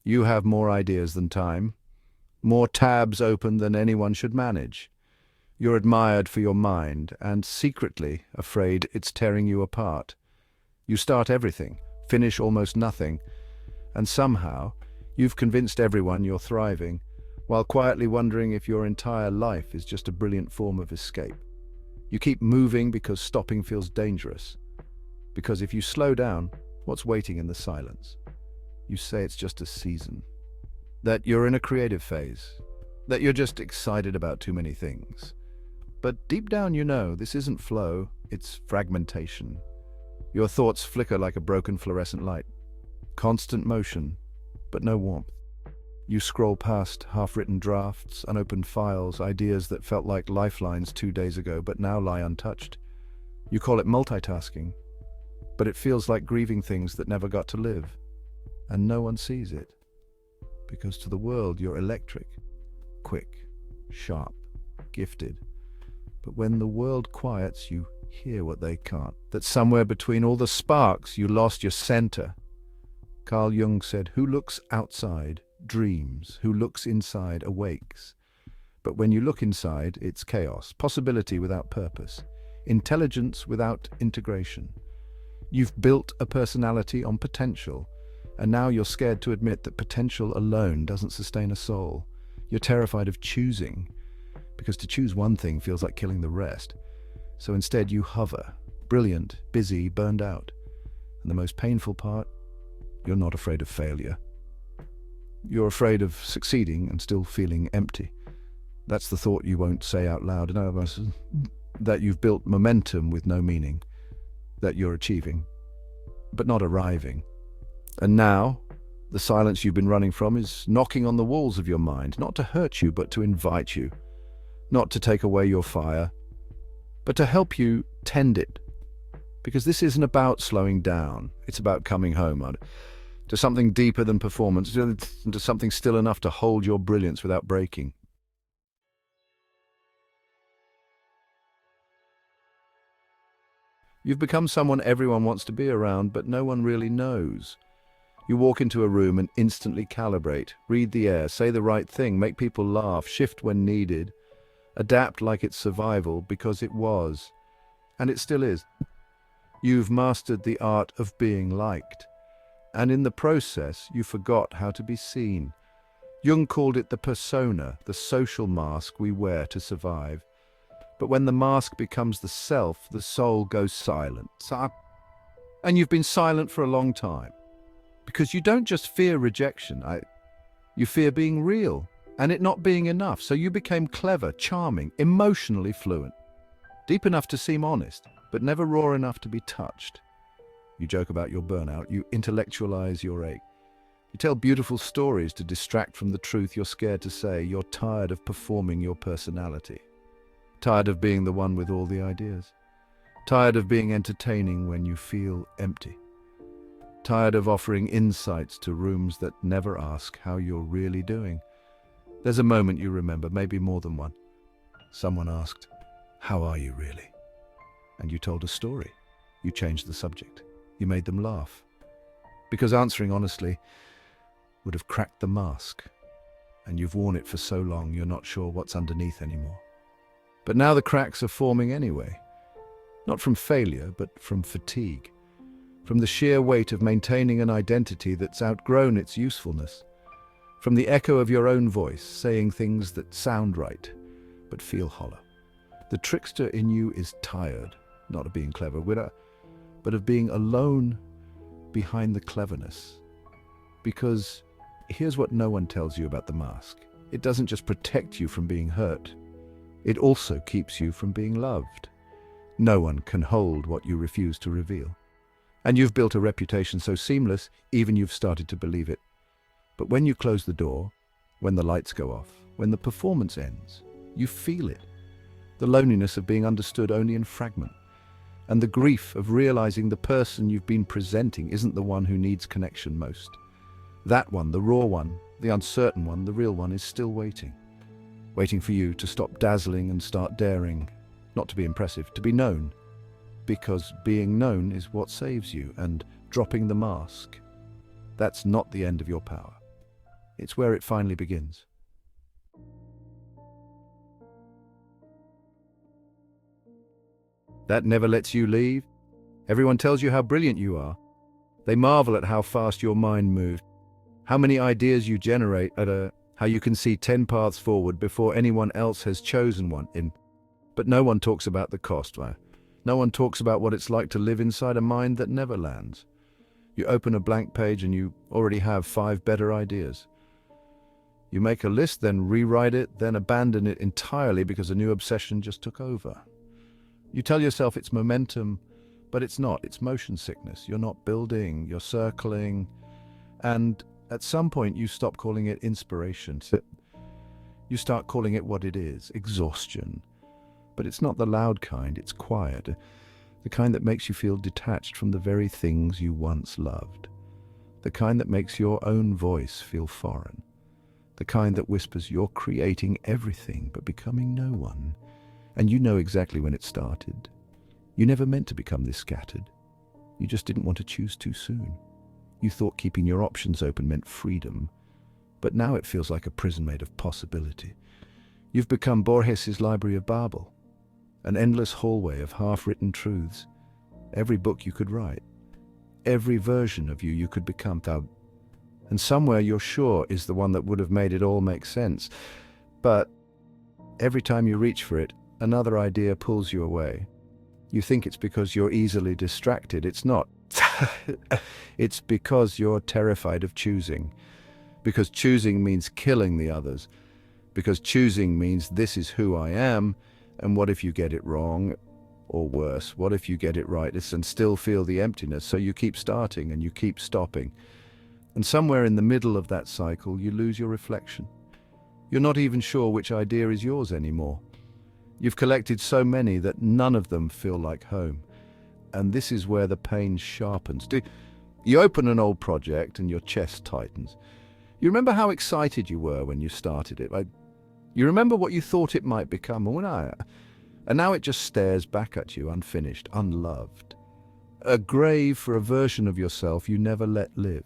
You have more ideas than time, more tabs open than anyone should manage. You're admired for your mind and secretly afraid it's tearing you apart. You start everything, finish almost nothing, and somehow you've convinced everyone you're thriving, while quietly wondering if your entire life is just a brilliant form of escape. You keep moving because stopping feels dangerous. Because if you slow down, what's waiting in the silence? You say it's just a season, that you're in a creative phase, that you're just excited about too many things. But deep down you know this isn't flow, it's fragmentation. Your thoughts flicker like a broken fluorescent light. Constant motion, but no warmth. You scroll past half-written drafts, unopened files, ideas that felt like lifelines 2 days ago but now lie untouched. You call it multitasking, but it feels like grieving things that never got to live. And no one sees it. Because to the world you're electric, quick, sharp, gifted. But when the world quiets, you hear what they can't. That somewhere between all the sparks you lost your center. Carl Jung said, "Who looks outside dreams, who looks inside awakes." But when you look inside, it's chaos, possibility without purpose, intelligence without integration. You've built a personality on potential, and now you're scared to admit that potential alone doesn't sustain a soul. You're terrified of choosing, because to choose one thing feels like killing the rest. So instead you hover, brilliant, busy, burned out. And the most painful part, you're not afraid of failure. You're afraid of succeeding and still feeling empty. That's the thought you won't say out loud. In other words, that you've built momentum with no meaning, that you're achieving, but not arriving. And now, the silence you've been running from is knocking on the walls of your mind, not to hurt you, but to invite you, not to take away your fire, but to help you tend it. Because this isn't about slowing down, it's about coming home to something deeper than performance, to something still enough to hold your brilliance without breaking. You've become someone everyone wants to be around, but no one really knows. You walk into a room and instantly calibrate, read the air, say the right thing, make people laugh, shift when needed, adapt like it's survival because it was, and it still is. You've mastered the art of being liked, and in the process you forgot how to be seen. Jung called it the persona, the social mask we wear to survive. But when the mask becomes the self, the soul goes silent. And you've been silent for a long time. Because you don't just fear rejection, you fear being real, and it not being enough. So you became clever, charming, emotionally fluent. Deep enough to seem honest, but never raw enough to be touched. You joke about your burnout, you intellectualize your ache. You tell beautiful stories to distract from the truth you're scared to say. You're tired of performing your personality. Tired of being the one with all the ideas. Tired of being entertaining when you feel empty. Tired of offering insights to rooms that never ask how you're really doing. There's a moment you remember, maybe more than one. Someone asked, "How are you really?" And you told a story. You changed the subject. You made them laugh. Because answering honestly would have cracked the mask. And you've worn it for so long you're not sure what's underneath anymore. But now the cracks are forming anyway. Not from failure, but from fatigue. From the sheer weight of maintaining an identity that's outgrown its usefulness. From the echo of your own voice, saying things that sound right, but feel hollow. The trickster in you is tired, not of being clever, but of being alone behind the cleverness. Because here's what no one tells you about the mask. It doesn't just protect you from being hurt. It also keeps you from being loved. No one can hold what you refuse to reveal. And you've built a reputation so seamless, even you've started to believe it. But when you close the door, when the lights go off, when the performance ends, you feel it. The loneliness of being understood only in fragment. And the grief of realizing the person you've been presenting isn't the one who needs connection most. That one, the raw one, the uncertain one, the real one, is still waiting. Waiting for you to stop dazzling and start daring. Not to be impressive, to be known. Because being known is what saves you, and dropping the mask, that's not the end of your power. It's where it finally begins. That never lets you leave. Everyone tells you how brilliant you are. They marvel at how fast your mind moves, how many ideas you generate, how you can see 10 paths forward before anyone else has chosen one. But no one talks about the cost, right? No one talks about what it's like to live inside a mind that never lands. You open a blank page and you already have 5 better ideas. You make a list, then rewrite it, then abandon it entirely because a new obsession just took over. You tell yourself it's momentum, but it's not. It's motion sickness. You're not building, you're circling. And at some point you stop calling it inspiration. You start calling it what it is, exhaustion. But it's not the loud kind, it's quiet. The kind that makes you feel detached from the very things you once loved. The kind that makes your own voice feel foreign. The kind that whispers you're creating everything but becoming no one. And you know exactly when it started. You never meant to become this scattered. You just didn't want to choose too soon. You thought keeping your options open meant freedom. But now it feels like a prison made of possibility. You've become Borges's Library of Babel. An endless hallway of half-written truths. Every book you could write. Every version of you could become. And somewhere you're sure is the one that would have made it all make sense. But every time you reach for it, another idea pulls you away. You think it's because you're easily distracted. It's not. It's because you're terrified of choosing. Because choosing means killing the others. Because choosing means this is who I am, and what if you get it wrong? Or worse, what if you get it right and still feel the emptiness? So you keep starting and you keep stopping. And somewhere in the middle of that cycle, you lose your reflection. You're not even sure which idea is yours anymore. You've collected so many that none of them feel like home. And this is where the pain sharpens. You open an old project and your chest tightens. You remember how excited you were when you started it. You remember what you thought it might become. And now it just stares back at you, unfinished, unloved. A grave for a version of yourself you never let live.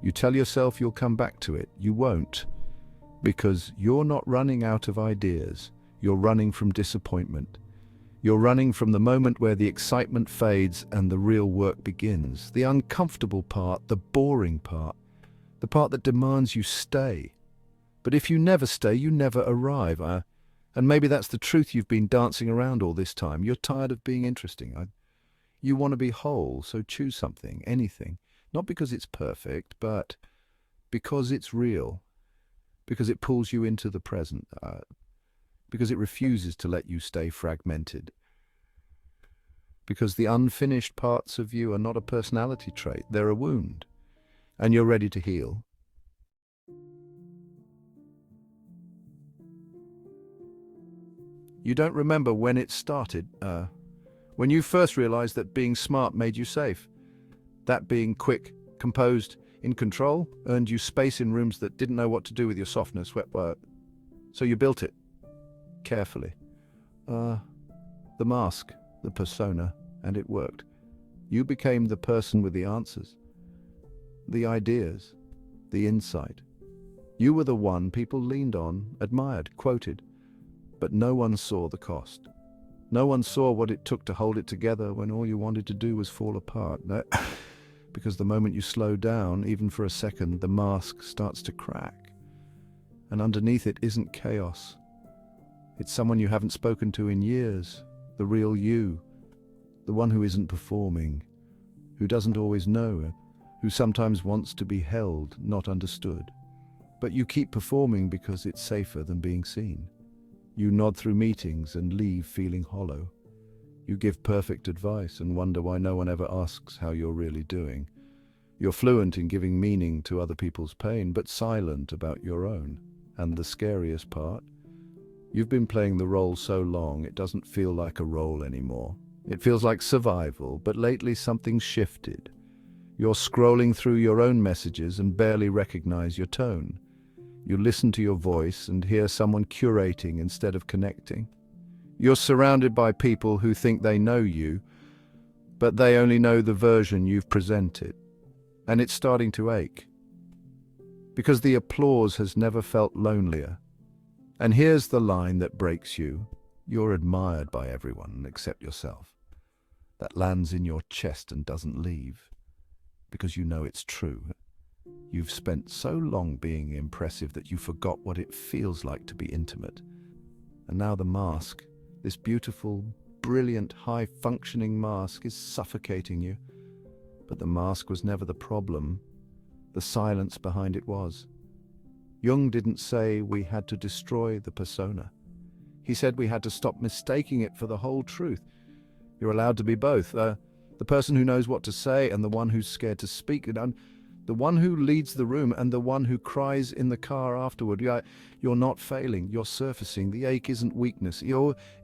You tell yourself you'll come back to it. You won't. Because you're not running out of ideas. You're running from disappointment. You're running from the moment where the excitement fades and the real work begins. The uncomfortable part, the boring part, the part that demands you stay. But if you never stay, you never arrive. And maybe that's the truth you've been dancing around all this time. You're tired of being interesting. You want to be whole, so choose something, anything. Not because it's perfect, but because it's real. Because it pulls you into the present. Because it refuses to let you stay fragmented. Because the unfinished parts of you are not a personality trait, they're a wound. And you're ready to heal. You don't remember when it started, when you first realized that being smart made you safe. That being quick, composed, in control, earned you space in rooms that didn't know what to do with your softness. So you built it. Carefully. The mask, the persona, and it worked. You became the person with the answers, the ideas, the insight. You were the one people leaned on, admired, quoted, but no one saw the cost. No one saw what it took to hold it together when all you wanted to do was fall apart. No, because the moment you slow down, even for a second, the mask starts to crack. And underneath it isn't chaos. It's someone you haven't spoken to in years, the real you, the one who isn't performing, who doesn't always know, who sometimes wants to be held, not understood. But you keep performing because it's safer than being seen. You nod through meetings and leave feeling hollow. You give perfect advice and wonder why no one ever asks how you're really doing. You're fluent in giving meaning to other people's pain, but silent about your own. And the scariest part? You've been playing the role so long it doesn't feel like a role anymore. It feels like survival, but lately something's shifted. You're scrolling through your own messages and barely recognize your tone. You listen to your voice and hear someone curating instead of connecting. You're surrounded by people who think they know you, but they only know the version you've presented. And it's starting to ache. because the applause has never felt lonelier. And here's the line that breaks you. You're admired by everyone except yourself. That lands in your chest and doesn't leave, because you know it's true. You've spent so long being impressive that you forgot what it feels like to be intimate. And now the mask, this beautiful, brilliant, high-functioning mask, is suffocating you. But the mask was never the problem. The silence behind it was. Jung didn't say we had to destroy the persona. He said we had to stop mistaking it for the whole truth. You're allowed to be both. The person who knows what to say and the one who's scared to speak. And the one who leads the room and the one who cries in the car afterward. You're not failing. You're surfacing. The ache isn't weakness.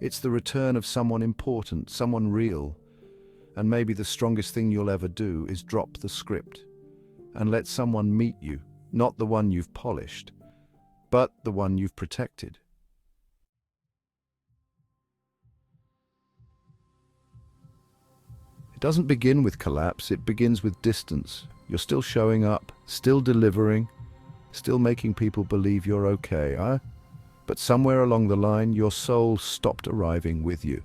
It's the return of someone important, someone real. And maybe the strongest thing you'll ever do is drop the script and let someone meet you, not the one you've polished, but the one you've protected. It doesn't begin with collapse, it begins with distance. You're still showing up, still delivering, still making people believe you're okay, But somewhere along the line, your soul stopped arriving with you.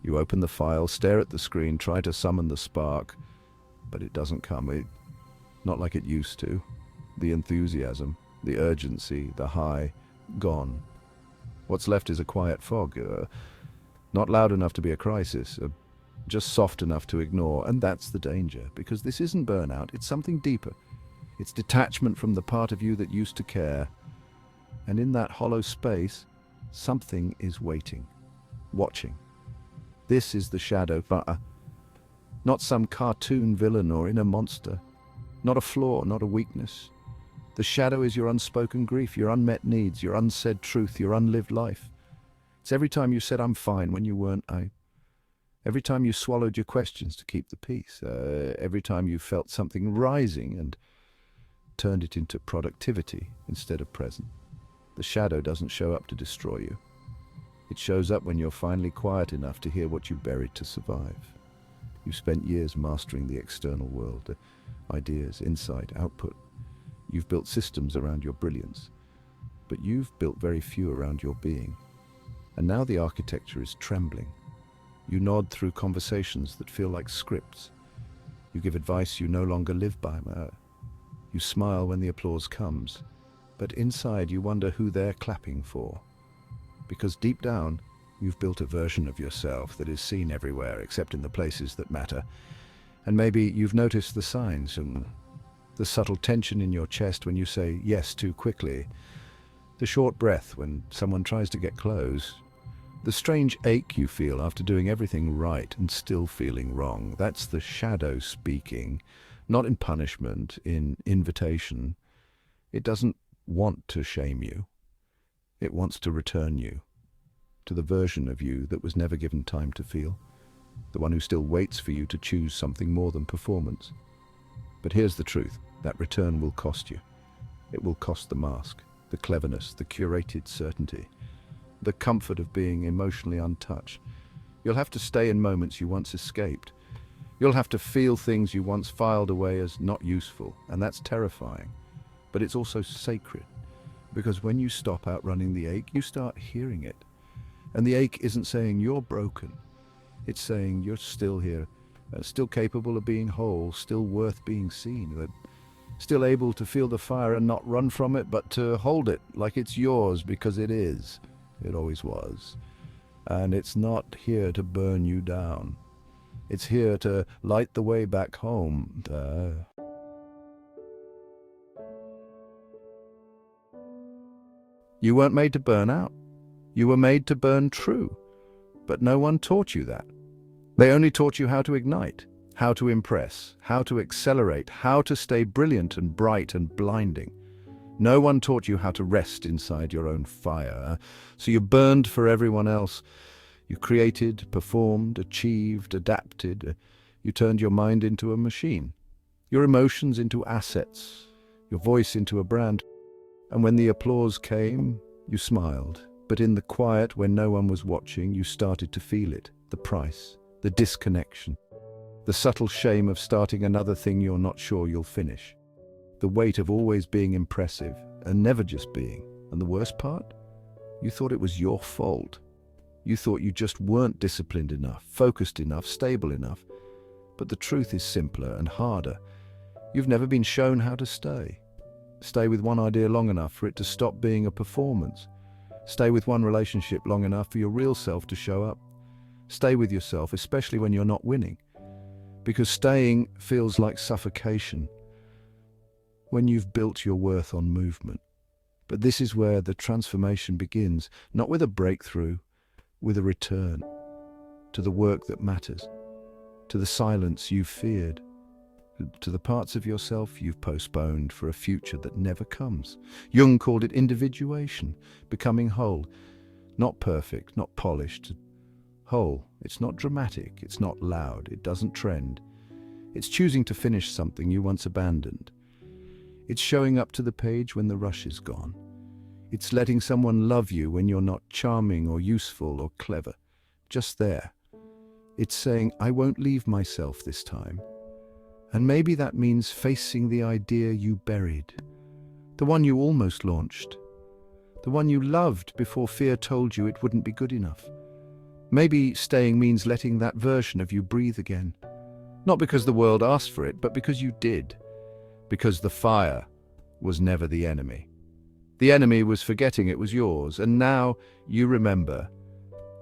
You open the file, stare at the screen, try to summon the spark, but it doesn't come. Not like it used to. The enthusiasm, the urgency, the high, gone. What's left is a quiet fog, not loud enough to be a crisis, just soft enough to ignore. And that's the danger, because this isn't burnout, it's something deeper. It's detachment from the part of you that used to care. And in that hollow space, something is waiting, watching. This is the shadow, not some cartoon villain or inner monster, not a flaw, not a weakness. The shadow is your unspoken grief, your unmet needs, your unsaid truth, your unlived life. It's every time you said I'm fine when you weren't. Every time you swallowed your questions to keep the peace. Every time you felt something rising and turned it into productivity instead of present. The shadow doesn't show up to destroy you. It shows up when you're finally quiet enough to hear what you buried to survive. You've spent years mastering the external world, ideas, insight, output. You've built systems around your brilliance, but you've built very few around your being. And now the architecture is trembling. You nod through conversations that feel like scripts. You give advice you no longer live by. You smile when the applause comes, but inside you wonder who they're clapping for. Because deep down, you've built a version of yourself that is seen everywhere except in the places that matter. And maybe you've noticed the signs and the subtle tension in your chest when you say yes too quickly, the short breath when someone tries to get close, the strange ache you feel after doing everything right and still feeling wrong. That's the shadow speaking, not in punishment, in invitation. It doesn't want to shame you. It wants to return you to the version of you that was never given time to feel, the one who still waits for you to choose something more than performance. But here's the truth, that return will cost you. It will cost the mask, the cleverness, the curated certainty, the comfort of being emotionally untouched. You'll have to stay in moments you once escaped. You'll have to feel things you once filed away as not useful, and that's terrifying. But it's also sacred, because when you stop outrunning the ache, you start hearing it. And the ache isn't saying you're broken. It's saying you're still here, still capable of being whole, still worth being seen, still able to feel the fire and not run from it, but to hold it like it's yours, because it is. It always was. And it's not here to burn you down. It's here to light the way back home. You weren't made to burn out. You were made to burn true. But no one taught you that. They only taught you how to ignite, how to impress, how to accelerate, how to stay brilliant and bright and blinding. No one taught you how to rest inside your own fire. So you burned for everyone else. You created, performed, achieved, adapted. You turned your mind into a machine, your emotions into assets, your voice into a brand. And when the applause came, you smiled. But in the quiet, when no one was watching, you started to feel it, the price, the disconnection, the subtle shame of starting another thing you're not sure you'll finish. The weight of always being impressive and never just being. And the worst part? You thought it was your fault. You thought you just weren't disciplined enough, focused enough, stable enough. But the truth is simpler and harder. You've never been shown how to stay. Stay with one idea long enough for it to stop being a performance. Stay with one relationship long enough for your real self to show up. Stay with yourself, especially when you're not winning. Because staying feels like suffocation when you've built your worth on movement. But this is where the transformation begins, not with a breakthrough, with a return to the work that matters, to the silence you've feared, to the parts of yourself you've postponed for a future that never comes. Jung called it individuation, becoming whole. Not perfect, not polished. Whole. It's not dramatic, it's not loud, it doesn't trend. It's choosing to finish something you once abandoned. It's showing up to the page when the rush is gone. It's letting someone love you when you're not charming or useful or clever. Just there. It's saying, I won't leave myself this time. And maybe that means facing the idea you buried. The one you almost launched. The one you loved before fear told you it wouldn't be good enough. Maybe staying means letting that version of you breathe again. Not because the world asked for it, but because you did. Because the fire was never the enemy. The enemy was forgetting it was yours, and now you remember.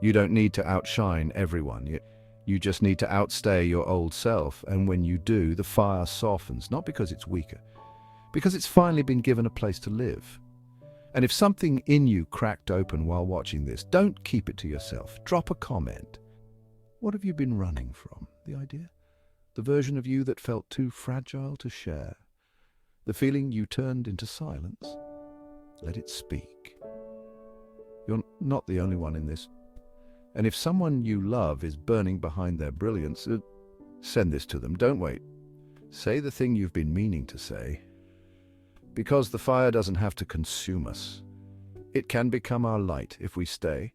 You don't need to outshine everyone. You just need to outstay your old self, and when you do, the fire softens, not because it's weaker, because it's finally been given a place to live. And if something in you cracked open while watching this, don't keep it to yourself. Drop a comment. What have you been running from? The idea? The version of you that felt too fragile to share? The feeling you turned into silence? Let it speak. You're not the only one in this. And if someone you love is burning behind their brilliance, send this to them. Don't wait. Say the thing you've been meaning to say. Because the fire doesn't have to consume us. It can become our light if we stay.